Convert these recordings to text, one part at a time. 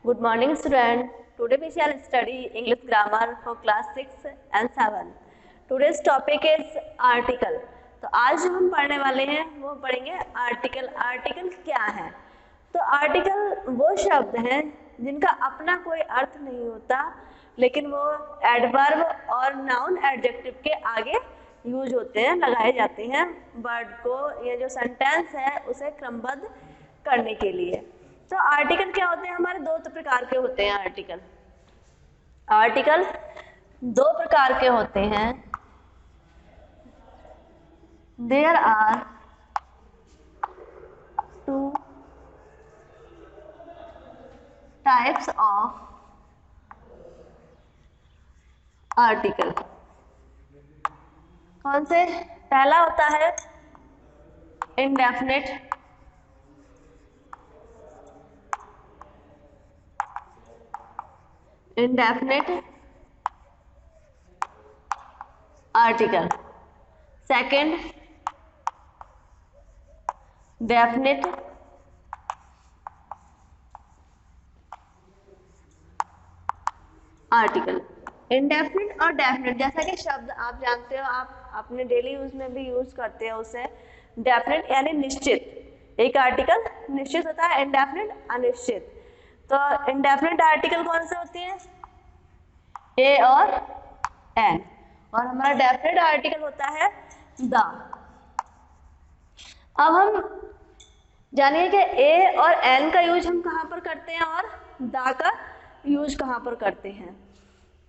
Good morning, student. Today we shall study English grammar for class 6 and 7. Today's topic is article. तो आज जो हम पढ़ने वाले हैं वो पढ़ेंगे आर्टिकल. आर्टिकल क्या है? तो आर्टिकल वो शब्द हैं जिनका अपना कोई अर्थ नहीं होता, लेकिन वो एडवर्ब और नाउन एडजेक्टिव के आगे यूज होते हैं, लगाए जाते हैं वर्ड को, ये जो सेंटेंस है उसे क्रमबद्ध करने के लिए. तो आर्टिकल क्या होते हैं? हमारे दो प्रकार के होते हैं आर्टिकल. आर्टिकल दो प्रकार के होते हैं. There are two types of article. कौन से? पहला होता है indefinite, indefinite article. Second, definite article. Indefinite और डेफिनेट, जैसा कि शब्द आप जानते हो, आप अपने डेली यूज में भी यूज करते हो उसे. डेफिनेट यानी निश्चित, एक आर्टिकल निश्चित होता है, इंडेफिनिट अनिश्चित. तो इंडेफिनिट आर्टिकल कौन से होते हैं? ए और एन. और हमारा डेफिनेट आर्टिकल होता है द. अब हम जानिए कि ए और एन का यूज हम कहाँ पर करते हैं और द का यूज कहाँ पर करते हैं.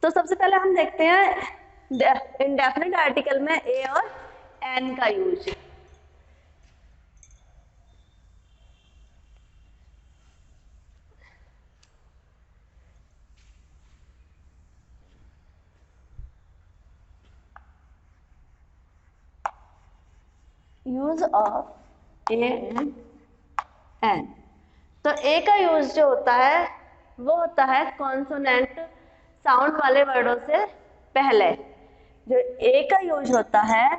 तो सबसे पहले हम देखते हैं इंडेफिनिट आर्टिकल में ए और एन का use. Use of a and an. तो ए का यूज जो होता है वो होता है कॉन्सोनेंट साउंड वाले वर्डों से पहले. जो ए का यूज होता है,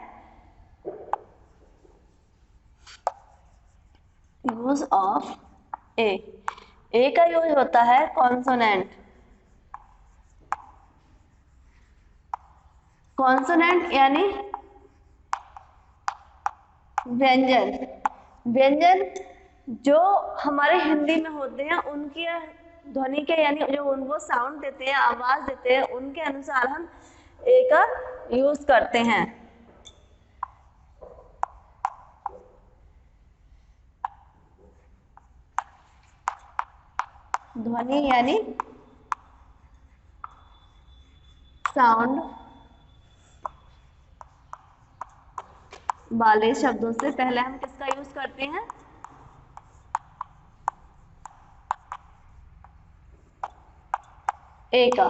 यूज ऑफ ए, ए का यूज होता है कॉन्सोनेंट. कॉन्सोनेंट यानी व्यंजन. व्यंजन जो हमारे हिंदी में होते हैं उनकी ध्वनि के, यानी जो वो साउंड देते हैं, आवाज देते हैं, उनके अनुसार हम ए का यूज करते हैं. ध्वनि यानी साउंड वाले शब्दों से पहले हम किसका यूज करते हैं? ए का.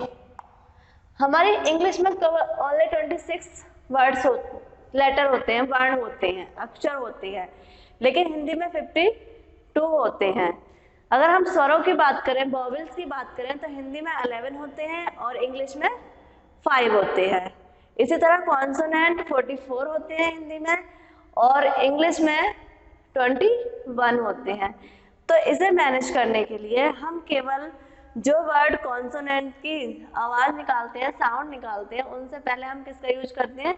हमारी इंग्लिश में ओनली 26 वर्ड्स लेटर होते हैं, वर्ण होते हैं, अक्षर होते हैं, लेकिन हिंदी में 52 होते हैं. अगर हम स्वरों की बात करें, वॉवेल्स की बात करें, तो हिंदी में 11 होते हैं और इंग्लिश में 5 होते हैं. इसी तरह कॉन्सोनेंट 44 होते हैं हिंदी में और इंग्लिश में 21 होते हैं. तो इसे मैनेज करने के लिए हम केवल जो वर्ड कॉन्सोनेंट की आवाज निकालते हैं, साउंड निकालते हैं, उनसे पहले हम किसका यूज करते हैं?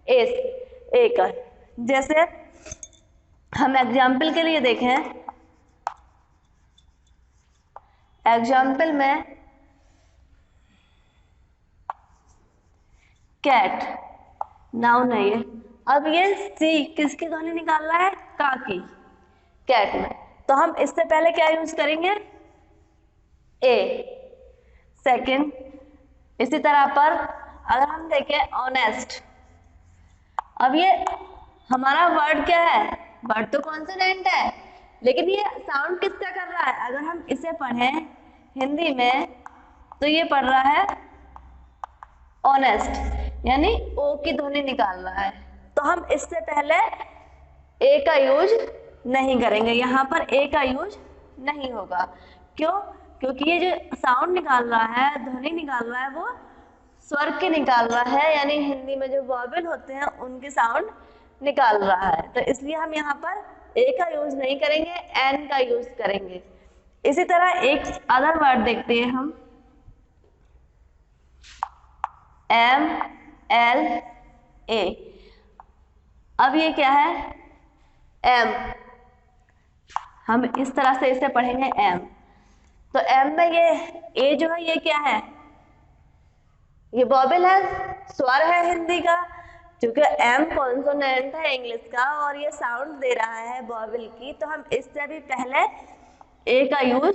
ए का. जैसे हम एग्जाम्पल के लिए देखें, एग्जाम्पल में कैट नाउन है ये. अब ये सी किसकी ध्वनि निकाल रहा है? का की, कैट में. तो हम इससे पहले क्या यूज करेंगे? ए. सेकंड, इसी तरह पर अगर हम देखें ऑनेस्ट. अब ये हमारा वर्ड क्या है? वर्ड तो कॉन्सोनेंट है, लेकिन ये साउंड किसका कर रहा है? अगर हम इसे पढ़ें हिंदी में तो ये पढ़ रहा है ऑनेस्ट, यानी ओ की ध्वनि निकाल रहा है. तो हम इससे पहले ए का यूज नहीं करेंगे, यहाँ पर ए का यूज नहीं होगा. क्यों? क्योंकि ये जो साउंड निकाल रहा है, ध्वनि निकाल रहा है, वो स्वर की निकाल रहा है, यानी हिंदी में जो वॉवेल होते हैं उनकी साउंड निकाल रहा है. तो इसलिए हम यहाँ पर ए का यूज नहीं करेंगे, एन का यूज करेंगे. इसी तरह एक अदर वर्ड देखते हैं हम, MLA। अब ये क्या है, M, हम इस तरह से इसे पढ़ेंगे M। तो M में ये A जो है ये क्या है, ये वॉवेल है, स्वर है हिंदी का, क्योंकि M कॉन्सोनेंट है इंग्लिश का और ये साउंड दे रहा है वॉवेल की, तो हम इससे भी पहले A का यूज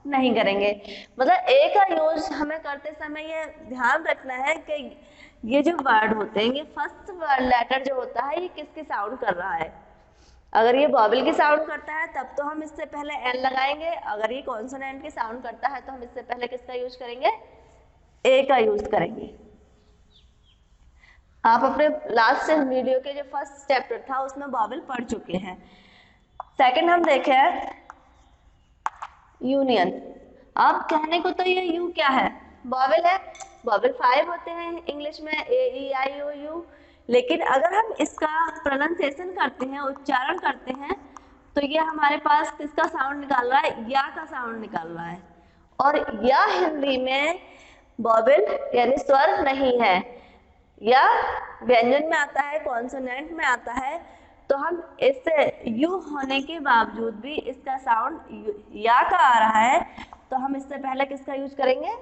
नहीं करेंगे। मतलब A का यूज हमें करते समय ये ध्यान रखना है कि ये जो वर्ड होते हैं, ये फर्स्ट वर्ड लेटर जो होता है ये किसकी साउंड कर रहा है। अगर ये वॉवेल की साउंड करता है तब तो हम इससे पहले N लगाएंगे, अगर ये कॉन्सोनेंट की साउंड करता है तो हम इससे पहले किसका यूज करेंगे, A का यूज करेंगे। आप अपने लास्ट वीडियो के जो फर्स्ट चैप्टर था उसमें वॉवेल पढ़ चुके हैं। सेकंड हम देखें यूनियन। अब कहने को तो ये यू क्या है, वॉवेल है, वॉवेल 5 होते हैं इंग्लिश में, A-E-I-O-U, लेकिन अगर हम इसका प्रोनाउंसिएशन करते हैं, उच्चारण करते हैं, तो ये हमारे पास किसका साउंड निकाल रहा है, या का साउंड निकाल रहा है। और या हिंदी में वॉवेल यानी स्वर नहीं है, या व्यंजन में आता है, कॉन्सोनेंट में आता है, तो हम इससे यू होने के बावजूद भी इसका साउंड या का आ रहा है, तो हम इससे पहले किसका यूज करेंगे,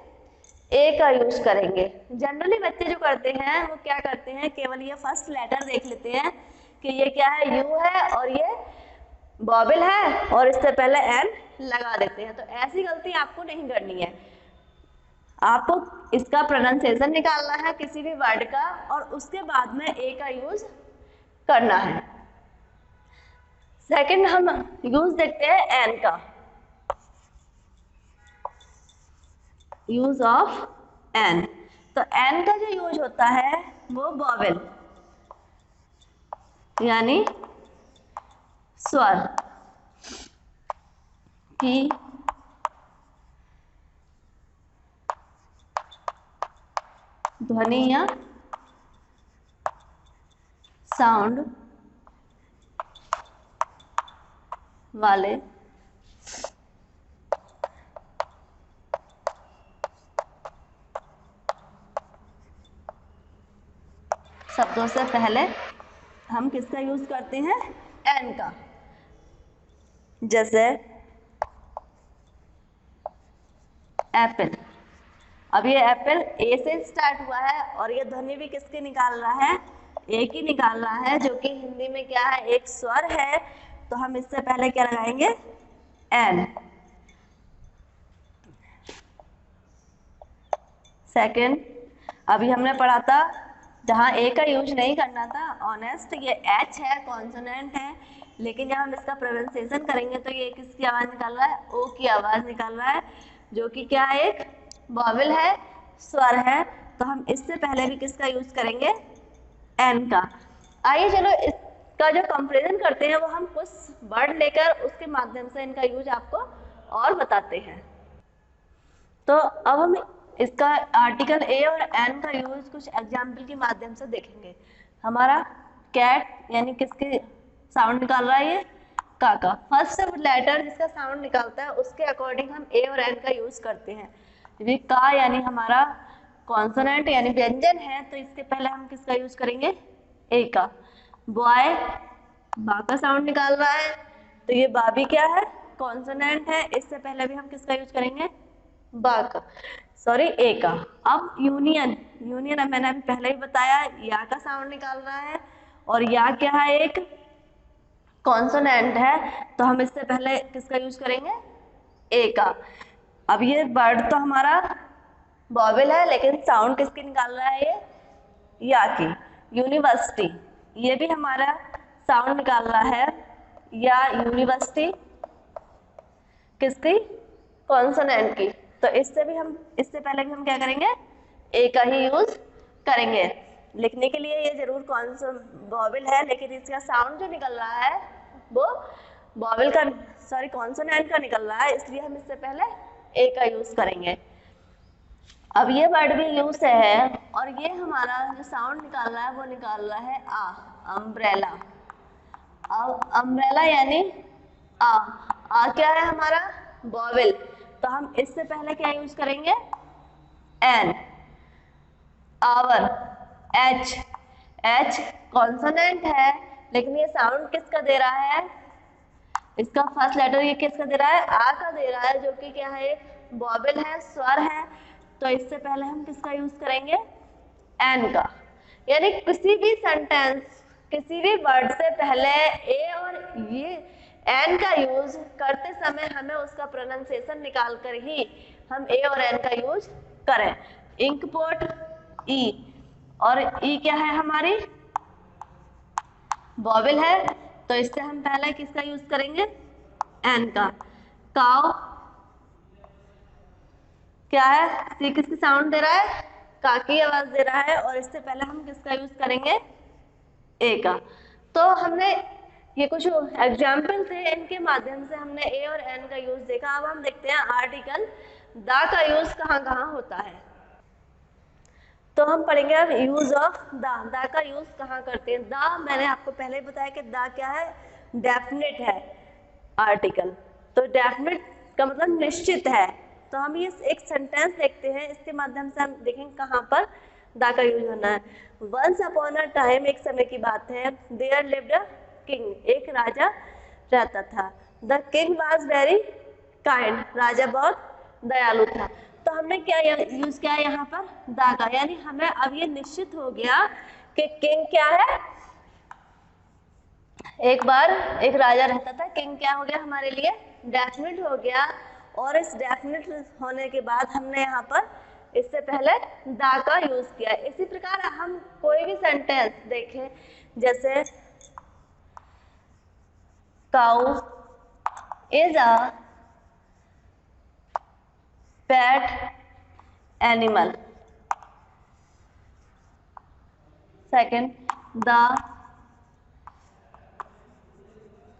ए का यूज करेंगे। जनरली बच्चे जो करते हैं वो क्या करते हैं, केवल ये फर्स्ट लेटर देख लेते हैं कि ये क्या है, यू है और ये वॉवेल है और इससे पहले एन लगा देते हैं। तो ऐसी गलती आपको नहीं करनी है, आपको इसका प्रोनाउंसिएशन निकालना है किसी भी वर्ड का और उसके बाद में ए का यूज करना है। सेकंड हम यूज देखते हैं एन का, यूज ऑफ एन। तो एन का जो यूज होता है वो वॉवेल यानी स्वर की ध्वनि या साउंड वाले शब्दों से पहले हम किसका यूज करते हैं, एन का। जैसे एप्पल, अब ये एप्पल ए से स्टार्ट हुआ है और ये ध्वनि भी किसकी निकाल रहा है, ए की निकाल रहा है, जो कि हिंदी में क्या है, एक स्वर है, तो हम इससे पहले क्या लगाएंगे, एन। सेकंड, अभी हमने पढ़ा था जहाँ ए का यूज नहीं करना था, ऑनेस्ट, ये एच है, कॉन्सोनेंट है, लेकिन जब हम इसका प्रोनाउंसिएशन करेंगे तो ये किसकी आवाज निकाल रहा है, ओ की आवाज निकाल रहा है, जो कि क्या है, एक वॉवेल है, स्वर है, तो हम इससे पहले भी किसका यूज करेंगे, एन का। आइए चलो इसका जो कंपैरिजन करते हैं वो हम कुछ वर्ड लेकर उसके माध्यम से इनका यूज आपको और बताते हैं। तो अब हम इसका आर्टिकल ए और एन का यूज कुछ एग्जाम्पल के माध्यम से देखेंगे। हमारा कैट यानी किसके साउंड निकाल रहा है, ये का फर्स्ट लेटर जिसका साउंड निकालता है उसके अकॉर्डिंग हम ए और एन का यूज करते हैं। यदि का यानी हमारा कॉन्सोनेंट यानी व्यंजन है तो इसके पहले हम किसका यूज करेंगे, ए का। बॉय, बा का साउंड निकाल रहा है, तो ये बा भी क्या है, कॉन्सोनेंट है, इससे पहले भी हम किसका यूज करेंगे, बा का, सॉरी ए का। अब यूनियन, यूनियन मैंने अभी पहले ही बताया, या का साउंड निकाल रहा है और या क्या है, एक कॉन्सोनेंट है, तो हम इससे पहले किसका यूज करेंगे, ए का। अब ये वर्ड तो हमारा वॉवेल है लेकिन साउंड किसकी निकाल रहा है, ये या की। यूनिवर्सिटी, ये भी हमारा साउंड निकाल रहा है, या यूनिवर्सिटी किसकी, कॉन्सोनेंट की, तो इससे पहले भी हम क्या करेंगे, ए का ही यूज करेंगे। लिखने के लिए ये जरूर वॉवेल है लेकिन इसका साउंड जो निकल रहा है वो वॉवेल का, सॉरी कॉन्सोनेंट का निकल रहा है, इसलिए हम इससे पहले ए का यूज करेंगे। अब ये वर्ड भी यू से है और ये हमारा जो साउंड निकाल रहा है वो निकाल रहा है आ, अम्ब्रेला। अब अम्ब्रेला यानी आ क्या है हमारा, वॉवेल, तो हम इससे पहले क्या यूज करेंगे, an. Hour, H, H consonant है, लेकिन ये साउंड किसका दे रहा है, इसका फर्स्ट लेटर ये किसका दे रहा है, आ का दे रहा है, जो कि क्या है, वॉवेल है, स्वर है। तो इससे पहले हम किसका यूज करेंगे, एन का। यानी किसी भी सेंटेंस, किसी भी वर्ड से पहले ए और ये एन का यूज करते समय हमें उसका प्रोनाउंसिएशन निकाल कर ही हम ए और एन का यूज करें। इंकपोर्ट, ई, और ई क्या है, हमारी वॉवेल है, तो इससे हम पहले किसका यूज करेंगे, एन का। काउ क्या है, सी किसकी साउंड दे रहा है, का की आवाज दे रहा है, और इससे पहले हम किसका यूज करेंगे, ए का। तो हमने ये कुछ एग्जाम्पल थे, इनके माध्यम से हमने ए और एन का यूज देखा। अब हम देखते हैं आर्टिकल द का यूज कहाँ कहाँ होता है। तो हम पढ़ेंगे अब यूज ऑफ द का यूज कहाँ करते हैं। द मैंने आपको पहले ही बताया कि द क्या है, डेफिनेट है आर्टिकल। तो डेफिनेट का मतलब निश्चित है। तो हम ये एक सेंटेंस देखते हैं, इसके माध्यम से हम देखेंगे कहाँ पर द का यूज होना है। वंस अपॉन अ टाइम, एक समय की बात है, देयर लिव्ड अ किंग, एक राजा रहता था। The king was very kind, राजा बहुत दयालु था। तो हमने क्या यूज किया यहाँ पर, द का, यानी हमें अब ये निश्चित हो गया कि किंग क्या है, एक बार एक राजा रहता था, किंग क्या हो गया हमारे लिए, डेफिनेट हो गया। और इस डेफिनेट होने के बाद हमने यहाँ पर इससे पहले द का यूज किया। इसी प्रकार हम कोई भी सेंटेंस देखें, जैसे cow is a pet animal, second, the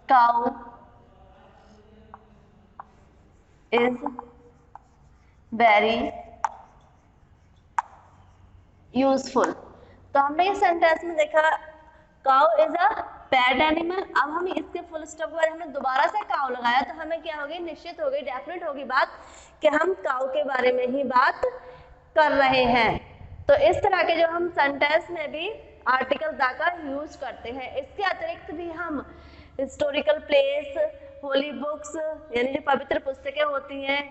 cow is very useful. तो हमने इस सेंटेंस में देखा cow is a pet animal. अब हम इसके फुल स्टॉप के बाद हमने दोबारा से काउ लगाया, तो हमें क्या हो गई, निश्चित हो गई, डेफिनेट होगी बात कि हम काउ के बारे में ही बात कर रहे हैं। तो इस तरह के जो हम सेंटेंस में भी आर्टिकल द का यूज करते हैं। इसके अतिरिक्त भी हम हिस्टोरिकल प्लेस, होली बुक्स, यानी जो पवित्र पुस्तकें होती हैं,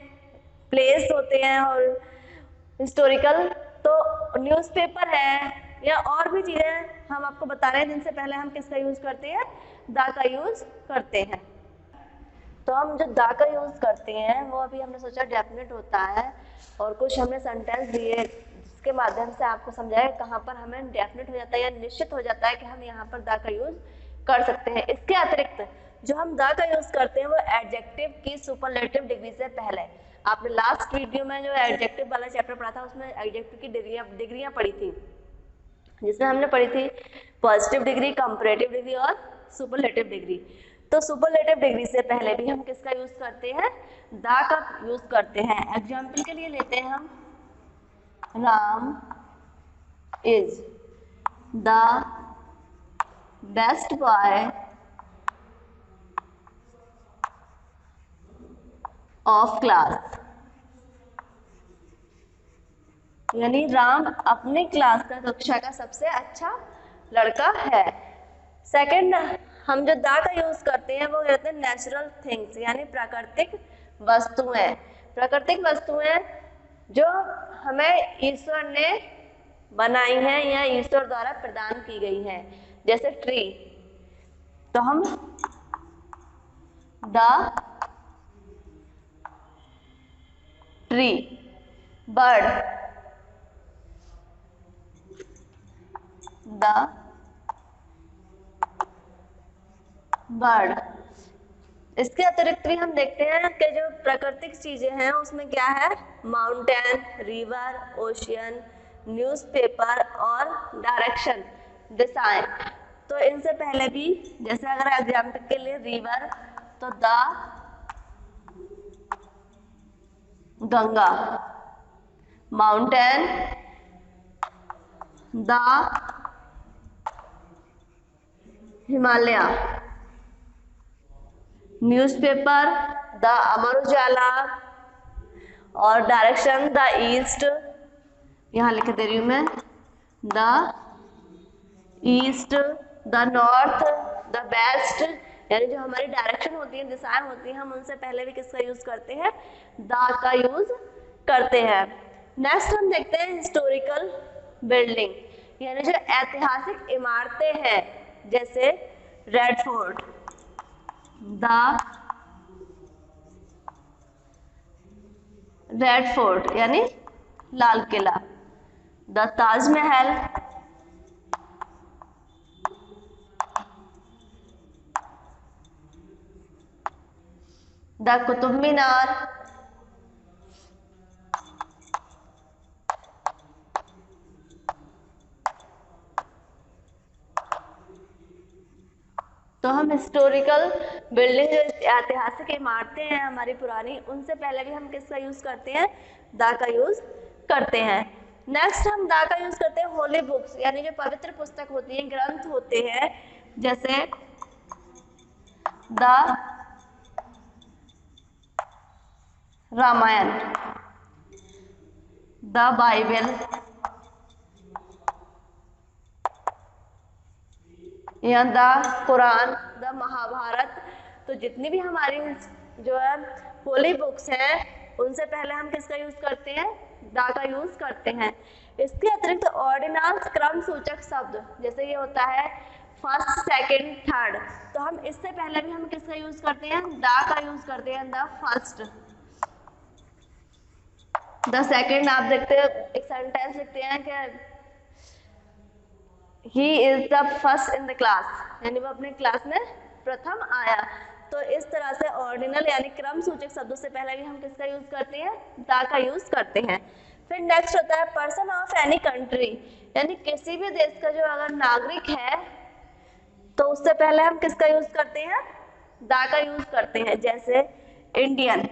प्लेस होते हैं, और हिस्टोरिकल तो न्यूज़पेपर है, या और भी चीजें हम आपको बता रहे हैं जिनसे पहले हम किसका यूज करते हैं, द का यूज करते हैं। तो हम जो द का यूज करते हैं वो अभी हमने सोचा डेफिनेट होता है, और कुछ हमने सेंटेंस दिए जिसके माध्यम से आपको समझाया कहाँ पर हमें डेफिनेट हो जाता है या निश्चित हो जाता है कि हम यहाँ पर द का यूज कर सकते हैं। इसके अतिरिक्त जो हम द का यूज करते हैं वो एडजेक्टिव की सुपरलेटिव डिग्री से पहले, आपने लास्ट वीडियो में जो एडजेक्टिव वाला चैप्टर पढ़ा था उसमें एडजेक्टिव की डिग्रियां पढ़ी थी, जिसमें हमने पढ़ी थी पॉजिटिव डिग्री, कंपैरेटिव डिग्री और सुपरलेटिव डिग्री। तो सुपरलेटिव डिग्री से पहले भी हम किसका यूज करते हैं, द का यूज करते हैं। एग्जाम्पल के लिए लेते हैं हम, Ram is the best boy of class, यानी राम अपनी क्लास का, कक्षा का सबसे अच्छा लड़का है। सेकंड, हम जो द का यूज करते हैं वो कहते हैं नेचुरल थिंग्स, यानी प्राकृतिक वस्तुएं। प्राकृतिक वस्तुएं जो हमें ईश्वर ने बनाई हैं या ईश्वर द्वारा प्रदान की गई हैं, जैसे ट्री। तो हम the tree, bird, the bird. इसके अतिरिक्त भी हम देखते हैं कि जो प्राकृतिक चीजें हैं उसमें क्या है, माउंटेन, रिवर, ओशियन, न्यूज़पेपर और डायरेक्शन, दिशाएं। तो इनसे पहले भी, जैसे अगर एग्जाम्पल के लिए रिवर, तो the Ganga, mountain the Himalaya, newspaper the Amar Ujala, और डायरेक्शन द ईस्ट, यहाँ लिख दे रही हूँ मैं, the east, the north, the west, यानी जो हमारी डायरेक्शन होती है, दिशाएं होती हैं, हम उनसे पहले भी किसका यूज करते हैं, द का यूज करते हैं। नेक्स्ट हम देखते हैं हिस्टोरिकल बिल्डिंग, यानी जो ऐतिहासिक इमारतें हैं, जैसे red fort, the red fort यानी लाल किला, द ताजमहल, द कुतुब मीनार, तो हम हिस्टोरिकल बिल्डिंग, जो ऐतिहासिक इमारतें हैं हमारी पुरानी, उनसे पहले भी हम किसका यूज करते हैं, द का यूज करते हैं। नेक्स्ट हम द का यूज करते हैं होली बुक्स, यानी जो पवित्र पुस्तक होती है, ग्रंथ होते हैं, जैसे द रामायण, द बाइबल, या द कुरान, द महाभारत। तो जितनी भी हमारी जो है होली बुक्स हैं, उनसे पहले हम किसका यूज करते हैं, द का यूज करते हैं। इसके अतिरिक्त ऑर्डिनल्स क्रम सूचक शब्द, जैसे ये होता है फर्स्ट, सेकंड, थर्ड, तो हम इससे पहले भी हम किसका यूज करते हैं, द का यूज करते हैं, द फर्स्ट, द सेकंड। आप देखते हैं एक सेंटेंस लिखते हैं कि he is the first in the class, यानी वो अपने क्लास में प्रथम आया। तो इस तरह से ऑर्डिनल यानी क्रम सूचक शब्दों से पहले भी हम किसका यूज करते हैं, द का यूज करते हैं। फिर नेक्स्ट होता है पर्सन ऑफ एनी कंट्री, यानी किसी भी देश का जो अगर नागरिक है, तो उससे पहले हम किसका यूज करते हैं, द का यूज करते हैं। जैसे इंडियन,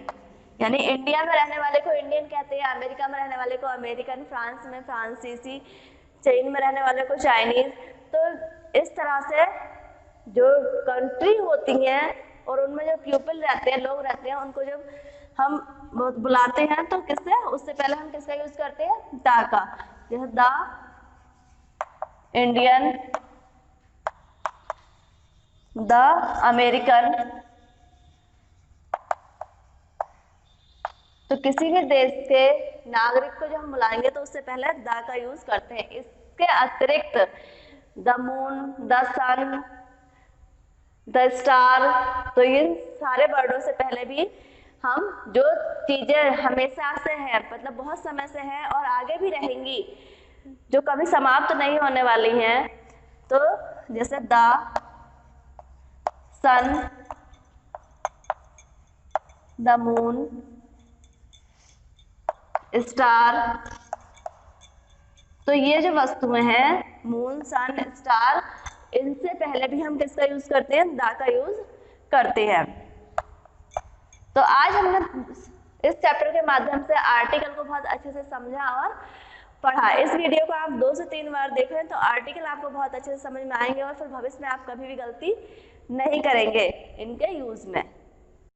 यानी इंडिया में रहने वाले को इंडियन कहते हैं, अमेरिका में रहने वाले को अमेरिकन, फ्रांस में फ्रांसीसी, चीन में रहने वाले को चाइनीज। तो इस तरह से जो कंट्री होती हैं और उनमें जो पीपल रहते हैं, लोग रहते हैं, उनको जब हम बुलाते हैं तो किससे, उससे पहले हम किसका यूज करते हैं, द का। जैसे द इंडियन, द अमेरिकन। तो किसी भी देश के नागरिक को जब हम बुलाएंगे तो उससे पहले द का यूज करते हैं। इसके अतिरिक्त the moon, the sun, the star, तो इन सारे वर्डों से पहले भी हम जो चीजें हमेशा से है, मतलब बहुत समय से है और आगे भी रहेंगी, जो कभी समाप्त नहीं होने वाली हैं, तो जैसे the sun, the moon, star, तो ये जो वस्तुएं हैं मून, सन, स्टार, इनसे पहले भी हम किसका यूज करते हैं, द का यूज करते हैं। तो आज हमने इस चैप्टर के माध्यम से आर्टिकल को बहुत अच्छे से समझा और पढ़ा। इस वीडियो को आप 2 से 3 बार देखें तो आर्टिकल आपको बहुत अच्छे से समझ में आएंगे और फिर भविष्य में आप कभी भी गलती नहीं करेंगे इनके यूज में।